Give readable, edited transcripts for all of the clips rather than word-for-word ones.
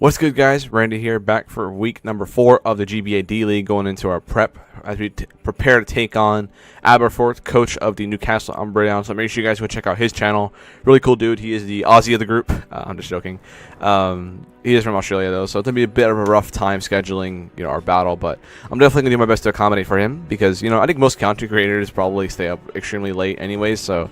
What's good, guys? Randy here, back for week number 4 of the GBA D League, going into our prep as we prepare to take on Aberforth, coach of the Newcastle Umbreon. So make sure you guys go check out his channel. Really cool dude. He is the Aussie of the group. I'm just joking. He is from Australia though, so it's gonna be a bit of a rough time scheduling, our battle. But I'm definitely gonna do my best to accommodate for him because I think most content creators probably stay up extremely late anyways. So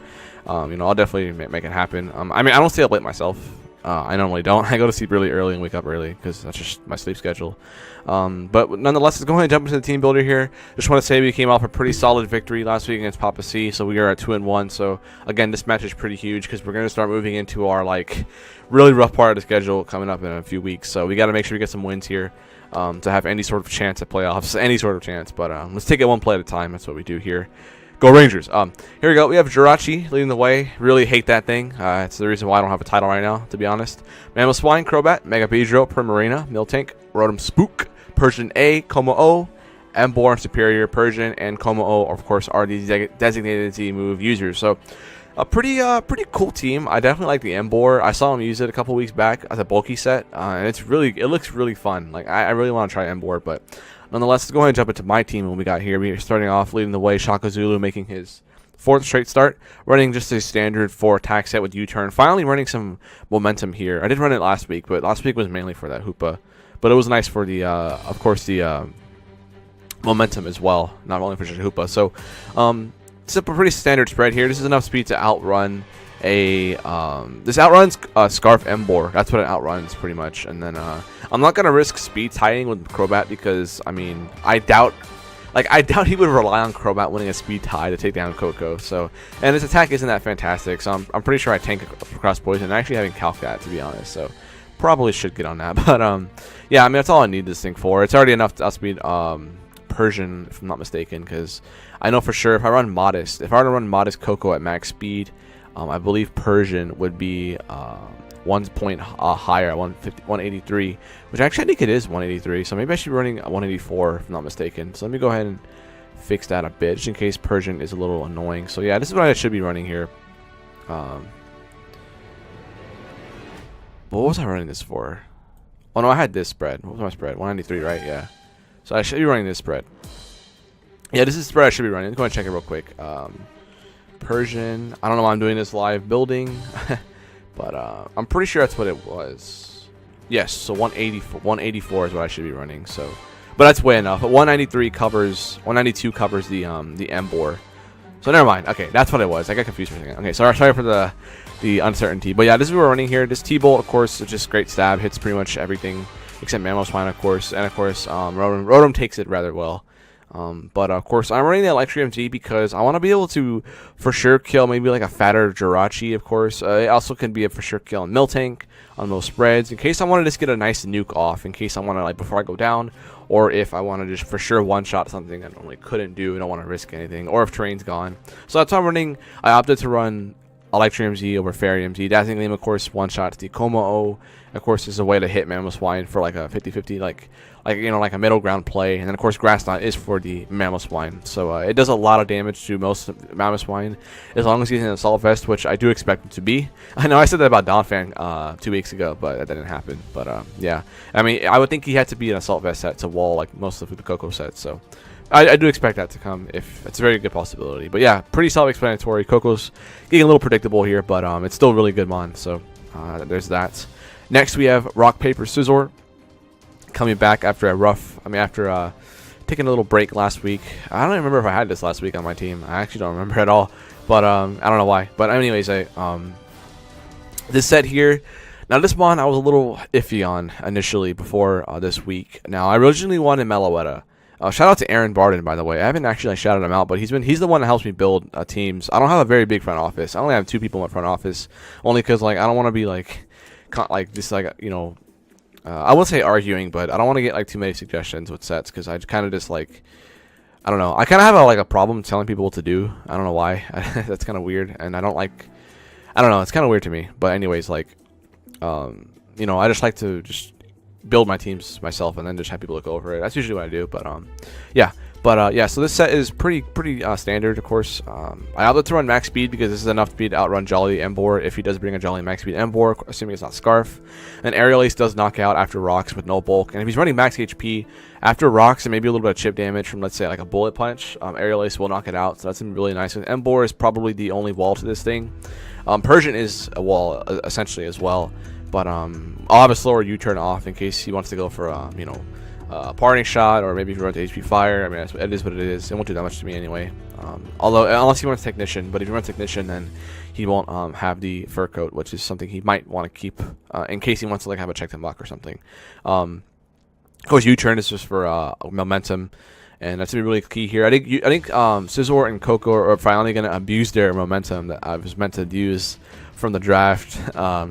I'll definitely make it happen. I don't stay up late myself. I normally don't. I go to sleep really early and wake up early because that's just my sleep schedule. But nonetheless, let's go ahead and jump into the team builder here. Just want to say we came off a pretty solid victory last week against Papa C, so we are at 2-1. So again, this match is pretty huge because we're going to start moving into our really rough part of the schedule coming up in a few weeks. So we got to make sure we get some wins here to have any sort of chance at playoffs, any sort of chance. But let's take it one play at a time. That's what we do here. Go Rangers. Here we go. We have Jirachi leading the way. Really hate that thing. It's the reason why I don't have a title right now, to be honest. Mammal Swine, Crobat, Mega Beedrill, Primarina, Miltank, Rotom Spook, Persian A, Como O, Emboar, Superior, Persian, and Como O, of course, are the designated Z-move users. So, a pretty cool team. I definitely like the Emboar. I saw him use it a couple weeks back as a bulky set, and it looks really fun. I really want to try Emboar, but nonetheless, let's go ahead and jump into my team. What we got here, we are starting off leading the way. Shaka Zulu making his 4th straight start, running just a standard 4 attack set with U-turn. Finally running some momentum here. I did run it last week, but last week was mainly for that Hoopa. But it was nice for the, of course, the momentum as well, not only for just Hoopa. So, it's a pretty standard spread here. This is enough speed to outrun this outruns Scarf Emboar. That's what it outruns pretty much. And then I'm not gonna risk speed tying with Crobat because I doubt he would rely on Crobat winning a speed tie to take down Coco. So, and his attack isn't that fantastic. So I'm pretty sure I tank across poison. I actually haven't calced that, to be honest. So probably should get on that. But yeah, that's all I need this thing for. It's already enough to outspeed Persian, if I'm not mistaken, because I know for sure if I were to run Modest Coco at max speed, I believe Persian would be 1 point higher at 183, which actually I think it is 183. So maybe I should be running 184 if I'm not mistaken. So let me go ahead and fix that a bit, just in case Persian is a little annoying. So yeah, this is what I should be running here. What was I running this for? Oh no, I had this spread. What was my spread? 193, right? Yeah. So I should be running this spread. Yeah, this is the spread I should be running. Let's go ahead and check it real quick. Persian. I don't know why I'm doing this live building, but I'm pretty sure that's what it was. Yes, so 184 is what I should be running. So, but that's way enough. But 192 covers the Emboar. So never mind. Okay, that's what it was. I got confused for a second. Okay, sorry for the uncertainty. But yeah, this is what we're running here. This T-Bolt, of course, is just great stab. Hits pretty much everything except Mammal Swine, of course, and of course Rotom takes it rather well. But of course I'm running the Electric MG because I want to be able to for sure kill maybe like a fatter Jirachi, of course. It also can be a for sure kill on Miltank on those spreads in case I want to just get a nice nuke off, in case I want to before I go down, or if I want to just for sure one shot something I normally couldn't do and don't want to risk anything, or if terrain's gone. So that's why I'm running. I opted to run Electric MG over Fairy MG. Dazzling Gleam, of course, one shot to the Como O. Of course, is a way to hit Mammal Swine for like a 50-50, like a middle ground play. And then of course, Grass Knot is for the Mammal Swine. So it does a lot of damage to most Mammal Swine as long as he's in an Assault Vest, which I do expect him to be. I know I said that about Donphan 2 weeks ago, but that didn't happen. But yeah, I would think he had to be an Assault Vest set to wall like most of the Coco sets. So I do expect that to come. If it's a very good possibility. But yeah, pretty self-explanatory. Coco's getting a little predictable here, but it's still really good mon. So there's that. Next we have Rock Paper Scissor coming back after after taking a little break last week. I don't even remember if I had this last week on my team. I actually don't remember at all. But I don't know why. But anyways, this set here. Now this mon I was a little iffy on initially before this week. Now I originally wanted Meloetta. Shout out to Aaron Barden, by the way. I haven't actually shouted him out, but he's the one that helps me build teams. I don't have a very big front office. I only have 2 people in my front office, only because I don't want to be I won't say arguing, but I don't want to get too many suggestions with sets because I kind of just I don't know. I kind of have a problem telling people what to do. I don't know why. That's kind of weird, and I don't know. It's kind of weird to me. But anyways, I just like to just build my teams myself and then just have people look over it. That's usually what I do. But yeah. But yeah, so this set is pretty standard, of course. I opted to run max speed because this is enough speed to outrun Jolly Embor if he does bring a Jolly max speed Embor, assuming it's not Scarf. And Aerial Ace does knock out after rocks with no bulk. And if he's running max HP after rocks and maybe a little bit of chip damage from, let's say, like a bullet punch, Aerial Ace will knock it out. So that's really nice. And Embor is probably the only wall to this thing. Persian is a wall essentially as well. But I'll have a slower U-turn off in case he wants to go for parting shot, or maybe if you run to HP fire. I mean, it is what it is. It won't do that much to me anyway. Although unless he runs technician, but if he runs technician, then he won't have the fur coat, which is something he might want to keep in case he wants to like have a check and block or something. Of course, U-turn is just for momentum, and that's gonna be really key here. I think Scizor and Coco are finally gonna abuse their momentum that I was meant to use from the draft.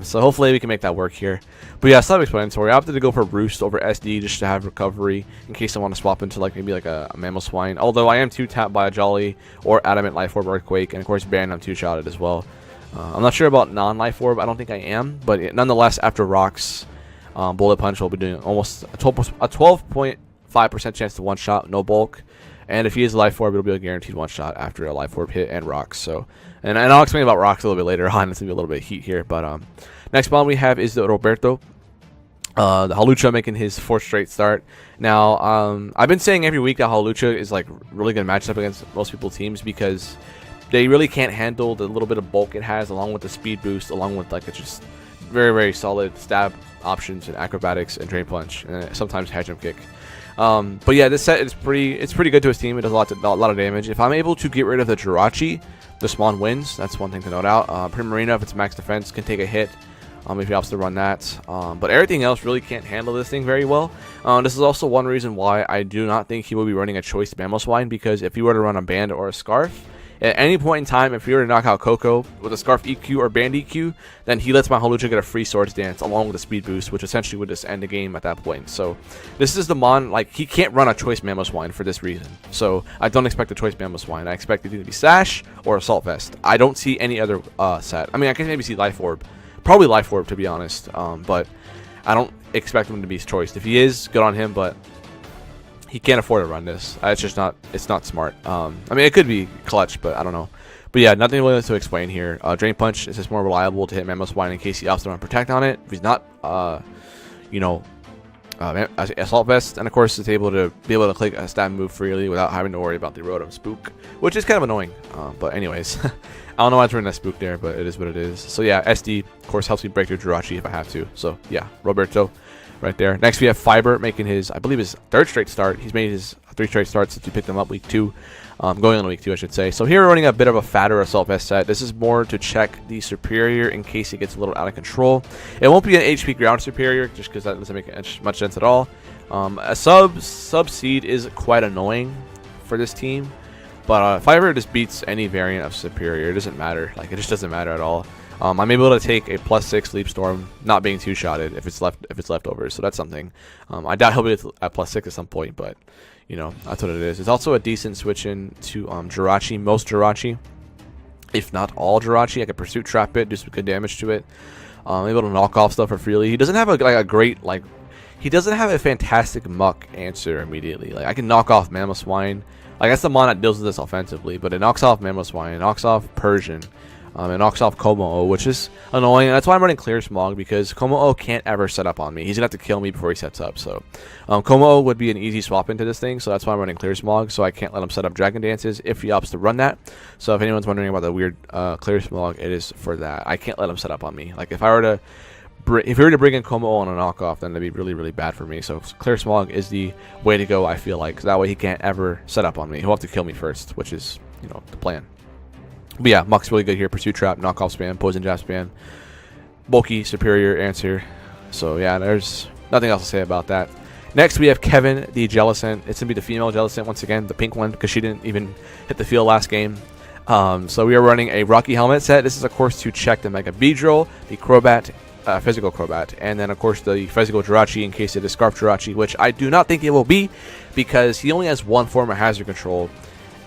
So hopefully we can make that work here. But yeah, self-explanatory. I opted to go for Roost over SD just to have recovery in case I want to swap into like maybe like a Mamoswine. Although I am 2-tapped by a Jolly or Adamant Life Orb Earthquake, and of course Baron I'm 2-shotted as well. I'm not sure about non-Life Orb. I don't think I am, but nonetheless, after rocks, Bullet Punch will be doing almost a 12.5% chance to one-shot, no bulk. And if he is a Life Orb, it'll be a guaranteed one-shot after a Life Orb hit and rocks. So, and I'll explain about rocks a little bit later on. It's going to be a little bit of heat here. But next bomb we have is the Roberto. The Hawlucha making his 4th straight start. Now, I've been saying every week that Hawlucha is like really good matchup against most people's teams because they really can't handle the little bit of bulk it has, along with the speed boost, along with like it's just very solid stab options and acrobatics and drain punch, and sometimes hedge jump kick. But yeah, this set is pretty good to his team. It does a lot of damage. If I'm able to get rid of the Jirachi, the Spawn wins. That's one thing to note out. Primarina, if it's max defense, can take a hit if he opts to run that. But everything else really can't handle this thing very well. This is also one reason why I do not think he will be running a choice Mamoswine, because if he were to run a Band or a Scarf, at any point in time, if he were to knock out Coco with a Scarf EQ or Band EQ, then he lets my Hawlucha get a free Swords Dance along with a speed boost, which essentially would just end the game at that point. So this is the Mon, like, he can't run a choice Mamoswine for this reason. So I don't expect a choice Mamoswine. I expect it to be Sash or Assault Vest. I don't see any other set. I mean, I can maybe see Life Orb. Probably Life Orb, to be honest. But I don't expect him to be choiced. If he is, good on him, but he can't afford to run this. It's just not. It's not smart. I mean, it could be clutch, but I don't know. But yeah, nothing really to explain here. Drain Punch is just more reliable to hit Mamoswine in case he opts to run Protect on it. If he's not, Assault Vest, and of course it's able to click a stab move freely without having to worry about the Rotom Spook, which is kind of annoying. But anyways, I don't know why I turned that Spook there, but it is what it is. So yeah, SD of course helps me break through Jirachi if I have to. So yeah, Roberto right there. Next we have Fiber making his, I believe, his 3rd straight start. He's made his 3 straight starts since we picked him up week 2. Going on week 2, I should say. So here we're running a bit of a fatter Assault Vest set. This is more to check the Superior in case it gets a little out of control. It won't be an HP Ground Superior, just because that doesn't make much sense at all. A sub seed is quite annoying for this team, but Fiber just beats any variant of Superior. It doesn't matter. Like, it just doesn't matter at all. I'm able to take a +6 Leap Storm, not being 2-shotted if it's leftovers. So that's something. I doubt he'll be at +6 at some point, but you know, that's what it is. It's also a decent switch in to Jirachi, most Jirachi, if not all Jirachi. I can Pursuit Trap it, do some good damage to it. I'm able to knock off stuff for freely. He doesn't have he doesn't have a fantastic Muck answer immediately. Like, I can knock off Mamoswine. Like, that's the Mon that deals with this offensively, but it knocks off Mamoswine, it knocks off Persian. It knocks off Como-O, which is annoying. And that's why I'm running Clear Smog, because Como-O can't ever set up on me. He's going to have to kill me before he sets up. So Como-O would be an easy swap into this thing, so that's why I'm running Clear Smog, so I can't let him set up Dragon Dances if he opts to run that. So if anyone's wondering about the weird Clear Smog, it is for that. I can't let him set up on me. Like, if we were to bring in Como-O on a knockoff, then that'd be really bad for me. So Clear Smog is the way to go, I feel like. So that way he can't ever set up on me. He'll have to kill me first, which is, you know, the plan. But yeah, Muck's really good here. Pursuit Trap, Knockoff Spam, Poison Jab Spam, bulky, superior answer. So yeah, there's nothing else to say about that. Next, we have Kevin, the Jellicent. It's going to be the female Jellicent once again, the pink one, because she didn't even hit the field last game. So we are running a Rocky Helmet set. This is, of course, to check the Mega Beedrill, the Crobat, Physical Crobat, and then, of course, the Physical Jirachi in case it is Scarf Jirachi, which I do not think it will be, because he only has one form of Hazard Control.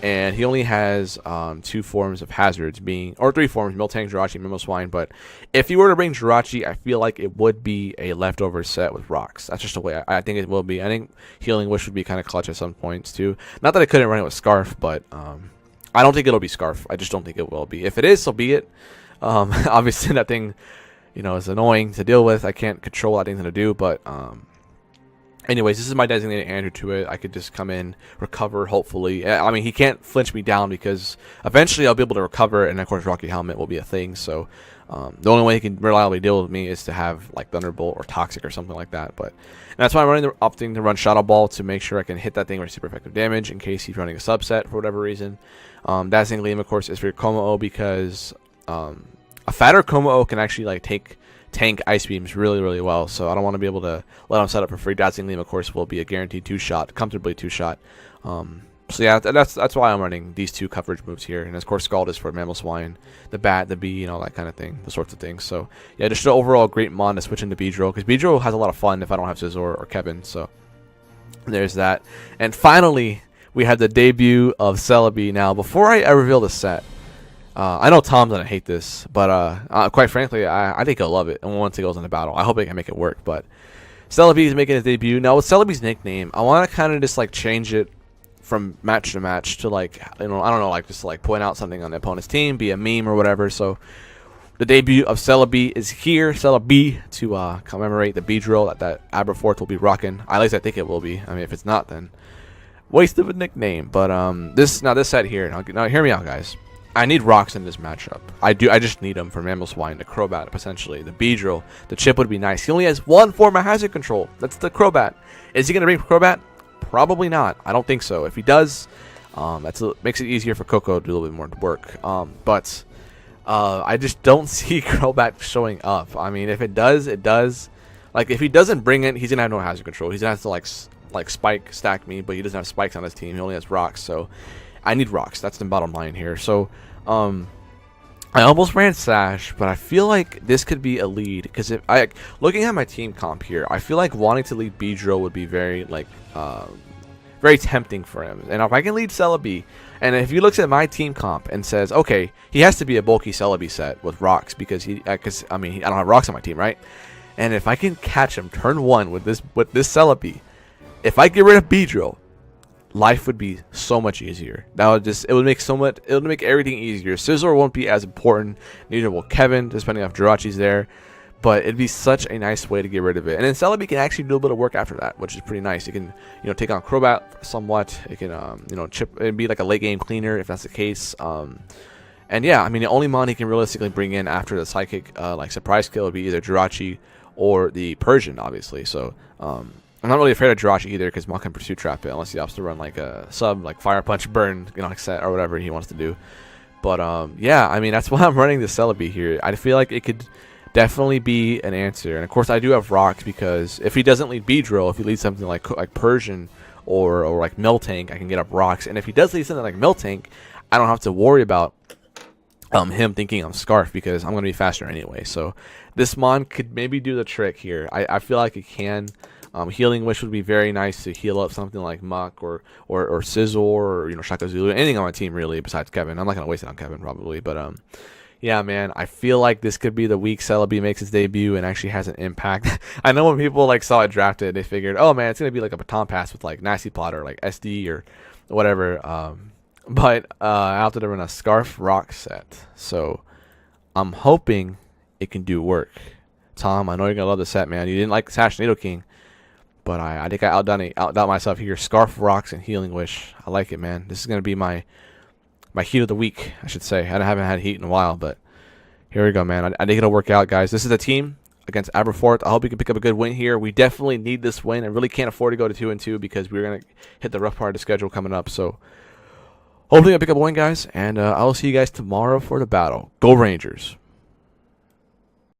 and he only has 2 forms of hazards, or 3 forms: Miltank, Jirachi, Mimoswine. But if you were to bring Jirachi, I feel like it would be a leftover set with rocks. That's just the way I think it will be. I think Healing Wish would be kind of clutch at some points too. Not that I couldn't run it with Scarf, but I don't think it'll be Scarf. I just don't think it will be. If it is, so be it. Obviously, that thing, is annoying to deal with. I can't control what that thing's gonna do, but anyways, this is my designated answer to it. I could just come in, recover, hopefully. I mean, he can't flinch me down because eventually I'll be able to recover, and of course Rocky Helmet will be a thing. So the only way he can reliably deal with me is to have like Thunderbolt or Toxic or something like that. But that's why I'm opting to run Shadow Ball to make sure I can hit that thing with super effective damage in case he's running a subset for whatever reason. Dazzling Gleam, of course, is for your Kommo-o because a fatter Kommo-o can actually like tank Ice Beams really, really well, so I don't want to be able to let him set up for free. Dazzling Gleam, of course, will be a guaranteed 2-shot, comfortably 2-shot. So yeah, that's why I'm running these 2 coverage moves here, and of course Scald is for Mamoswine, the Bat, the Bee, that kind of thing, the sorts of things. So yeah, just an overall great mon to switch into Beedrill, because Beedrill has a lot of fun if I don't have Scizor or Kevin. So there's that. And finally, we have the debut of Celebi. Now, before I reveal the set, I know Tom's gonna hate this, but quite frankly, I think he'll love it. And once he goes into battle, I hope I can make it work. But Celebi is making his debut now with Celebi's nickname. I want to kind of just like change it from match to match to like I don't know, like just like point out something on the opponent's team, be a meme or whatever. So the debut of Celebi is here. Celebi to commemorate the Beedrill that Aberforth will be rocking. At least I think it will be. I mean, if it's not, then waste of a nickname. But this set here. Now hear me out, guys. I need rocks in this matchup. I just need them for Mamoswine, the Crobat, potentially. The Beedrill. The Chip would be nice. He only has 1 form of hazard control. That's the Crobat. Is he going to bring Crobat? Probably not. I don't think so. If he does, makes it easier for Coco to do a little bit more work. But I just don't see Crobat showing up. I mean, if it does, it does. Like, if he doesn't bring it, he's going to have no hazard control. He's going to have to, like Spike stack me, but he doesn't have spikes on his team. He only has rocks, so I need rocks. That's the bottom line here. So I almost ran Sash, but I feel like this could be a lead because if looking at my team comp here, I feel like wanting to lead Beedrill would be very very tempting for him. And if I can lead Celebi, and if he looks at my team comp and says, okay, he has to be a bulky Celebi set with rocks because I mean, I don't have rocks on my team, right? And if I can catch him turn 1 with this Celebi, if I get rid of Beedrill, life would be so much easier. It would make everything easier. Scizor won't be as important, neither will Kevin, depending on if Jirachi's there. But it'd be such a nice way to get rid of it. And then Celebi can actually do a bit of work after that, which is pretty nice. It can, take on Crobat somewhat. It can, chip and be like a late game cleaner if that's the case. And yeah, I mean, the only mon he can realistically bring in after the psychic like surprise kill would be either Jirachi or the Persian, obviously. So I'm not really afraid of Jirachi either because Mon can Pursuit Trap it unless he opts to run like a sub, like Fire Punch, Burn, like set or whatever he wants to do. But yeah, I mean, that's why I'm running the Celebi here. I feel like it could definitely be an answer. And of course, I do have rocks because if he doesn't lead Beedrill, if he leads something like Persian or like Miltank, I can get up rocks. And if he does lead something like Miltank, I don't have to worry about him thinking I'm Scarf because I'm going to be faster anyway. So this mon could maybe do the trick here. I feel like it can. Healing Wish would be very nice to heal up something like Muck or Scizor or Shaka Zulu, anything on my team really besides Kevin. I'm not gonna waste it on Kevin probably, but yeah, man, I feel like this could be the week Celebi makes his debut and actually has an impact. I know when people like saw it drafted, they figured, oh man, it's gonna be like a baton pass with like Nasty Plot or like SD or whatever. But I opted to run a Scarf Rock set, so I'm hoping it can do work. Tom, I know you're gonna love the set, man. You didn't like Sash Nidoking, but I think I outdone myself here. Scarf, Rocks, and Healing Wish. I like it, man. This is gonna be my heat of the week, I should say. I haven't had heat in a while, but here we go, man. I think it'll work out, guys. This is the team against Aberforth. I hope we can pick up a good win here. We definitely need this win. I really can't afford to go to 2-2 because we're gonna hit the rough part of the schedule coming up. So hopefully I pick up a win, guys, and I will see you guys tomorrow for the battle. Go Rangers!